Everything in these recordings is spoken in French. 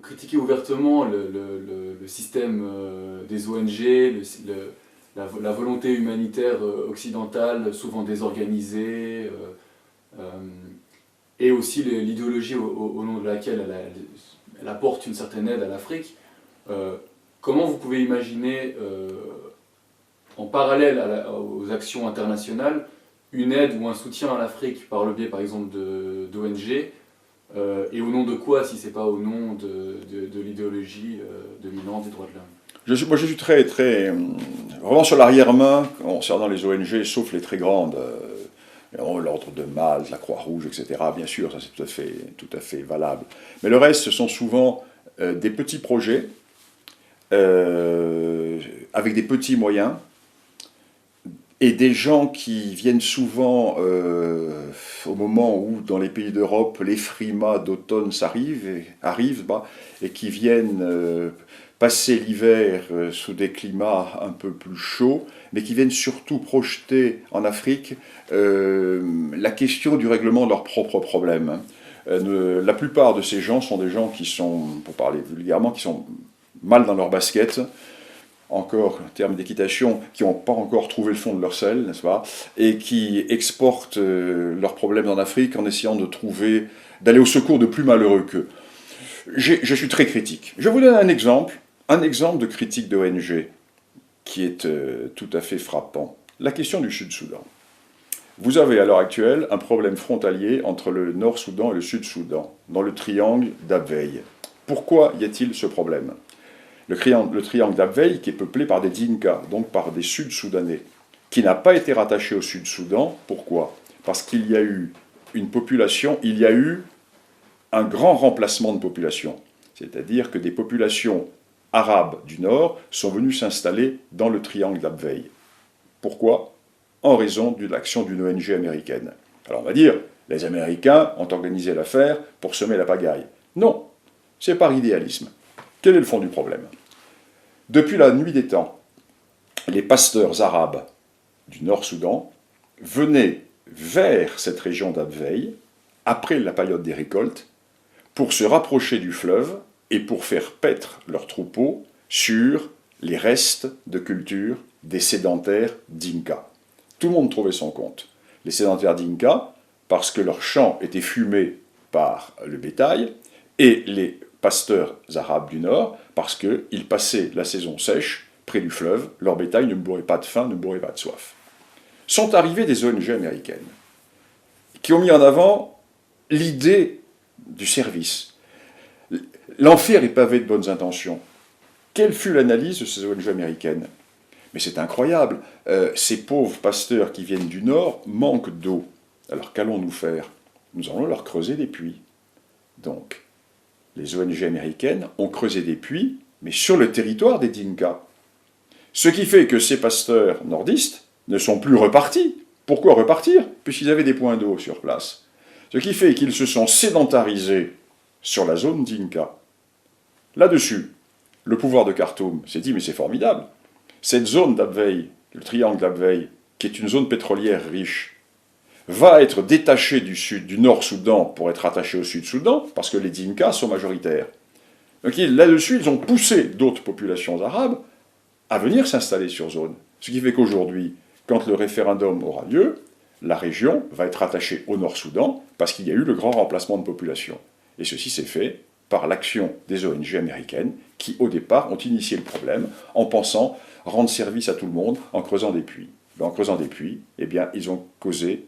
critiquez ouvertement le système des ONG, la volonté humanitaire occidentale, souvent désorganisée, et aussi l'idéologie au nom de laquelle elle apporte une certaine aide à l'Afrique. Comment vous pouvez imaginer, en parallèle aux actions internationales, une aide ou un soutien à l'Afrique par le biais, par exemple, d'ONG, et au nom de quoi, si ce n'est pas au nom de l'idéologie dominante des droits de l'homme? Moi, je suis vraiment sur l'arrière-main concernant les ONG, sauf les très grandes, l'Ordre de Malte, la Croix-Rouge, etc. Bien sûr, ça c'est tout à fait valable. Mais le reste, ce sont souvent des petits projets, avec des petits moyens, et des gens qui viennent souvent au moment où, dans les pays d'Europe, les frimas d'automne arrivent, et qui viennent passer l'hiver sous des climats un peu plus chauds, mais qui viennent surtout projeter en Afrique la question du règlement de leurs propres problèmes. La plupart de ces gens sont des gens qui sont, pour parler vulgairement, qui sont mal dans leur basket, encore en termes d'équitation, qui n'ont pas encore trouvé le fond de leur sel, n'est-ce pas, et qui exportent leurs problèmes en Afrique en essayant d'aller au secours de plus malheureux qu'eux. Je suis très critique. Je vous donne un exemple de critique d'ONG qui est tout à fait frappant. La question du Sud-Soudan. Vous avez à l'heure actuelle un problème frontalier entre le Nord-Soudan et le Sud-Soudan, dans le triangle d'Abwey. Pourquoi y a-t-il ce problème ? Le triangle d'Abwey, qui est peuplé par des Dinka, donc par des Sud-Soudanais, qui n'a pas été rattaché au Sud-Soudan. Pourquoi ? Parce qu'il y a eu un grand remplacement de population. C'est-à-dire que des populations arabes du Nord sont venues s'installer dans le triangle d'Abwey. Pourquoi ? En raison de l'action d'une ONG américaine. Alors on va dire, les Américains ont organisé l'affaire pour semer la pagaille. Non, c'est par idéalisme. Quel est le fond du problème ? Depuis la nuit des temps, les pasteurs arabes du Nord-Soudan venaient vers cette région d'Abwey, après la période des récoltes, pour se rapprocher du fleuve et pour faire paître leurs troupeaux sur les restes de culture des sédentaires Dinka. Tout le monde trouvait son compte. Les sédentaires Dinka, parce que leurs champs étaient fumés par le bétail, et les pasteurs arabes du Nord, parce qu'ils passaient la saison sèche près du fleuve, leur bétail ne mourait pas de faim, ne mourait pas de soif. Sont arrivées des ONG américaines qui ont mis en avant l'idée du service. L'enfer est pavé de bonnes intentions. Quelle fut l'analyse de ces ONG américaines ? Mais c'est incroyable, ces pauvres pasteurs qui viennent du Nord manquent d'eau. Alors qu'allons-nous faire ? Nous allons leur creuser des puits. Donc, les ONG américaines ont creusé des puits, mais sur le territoire des Dinka. Ce qui fait que ces pasteurs nordistes ne sont plus repartis. Pourquoi repartir ? Puisqu'ils avaient des points d'eau sur place. Ce qui fait qu'ils se sont sédentarisés sur la zone Dinka. Là-dessus, le pouvoir de Khartoum s'est dit, mais c'est formidable. Cette zone d'Abwey, le triangle d'Abwey, qui est une zone pétrolière riche, va être détachée du Nord-Soudan pour être attachée au Sud-Soudan, parce que les Dinka sont majoritaires. Donc là-dessus, ils ont poussé d'autres populations arabes à venir s'installer sur zone. Ce qui fait qu'aujourd'hui, quand le référendum aura lieu, la région va être attachée au Nord-Soudan, parce qu'il y a eu le grand remplacement de population. Et ceci s'est fait par l'action des ONG américaines, qui au départ ont initié le problème en pensant rendre service à tout le monde en creusant des puits. En creusant des puits, eh bien, ils ont creusé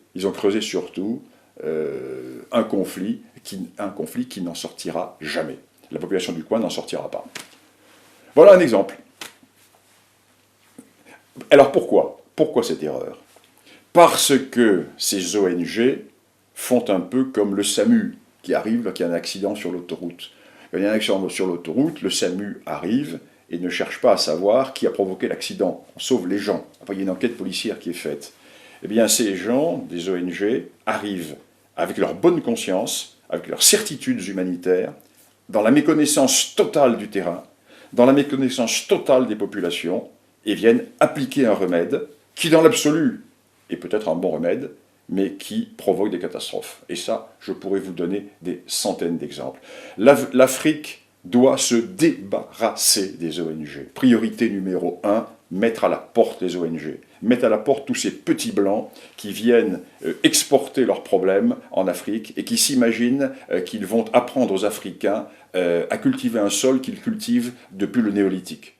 surtout un conflit qui n'en sortira jamais. La population du coin n'en sortira pas. Voilà un exemple. Alors pourquoi cette erreur ? Parce que ces ONG font un peu comme le SAMU qui arrive lorsqu'il y a un accident sur l'autoroute. Quand il y a un accident sur l'autoroute, le SAMU arrive et ne cherche pas à savoir qui a provoqué l'accident. On sauve les gens. Après, il y a une enquête policière qui est faite. Eh bien, ces gens, des ONG, arrivent avec leur bonne conscience, avec leurs certitudes humanitaires, dans la méconnaissance totale du terrain, dans la méconnaissance totale des populations, et viennent appliquer un remède qui, dans l'absolu, est peut-être un bon remède, mais qui provoque des catastrophes. Et ça, je pourrais vous donner des centaines d'exemples. L'Afrique doit se débarrasser des ONG. Priorité numéro 1, mettre à la porte les ONG. Mettre à la porte tous ces petits blancs qui viennent exporter leurs problèmes en Afrique et qui s'imaginent qu'ils vont apprendre aux Africains à cultiver un sol qu'ils cultivent depuis le néolithique.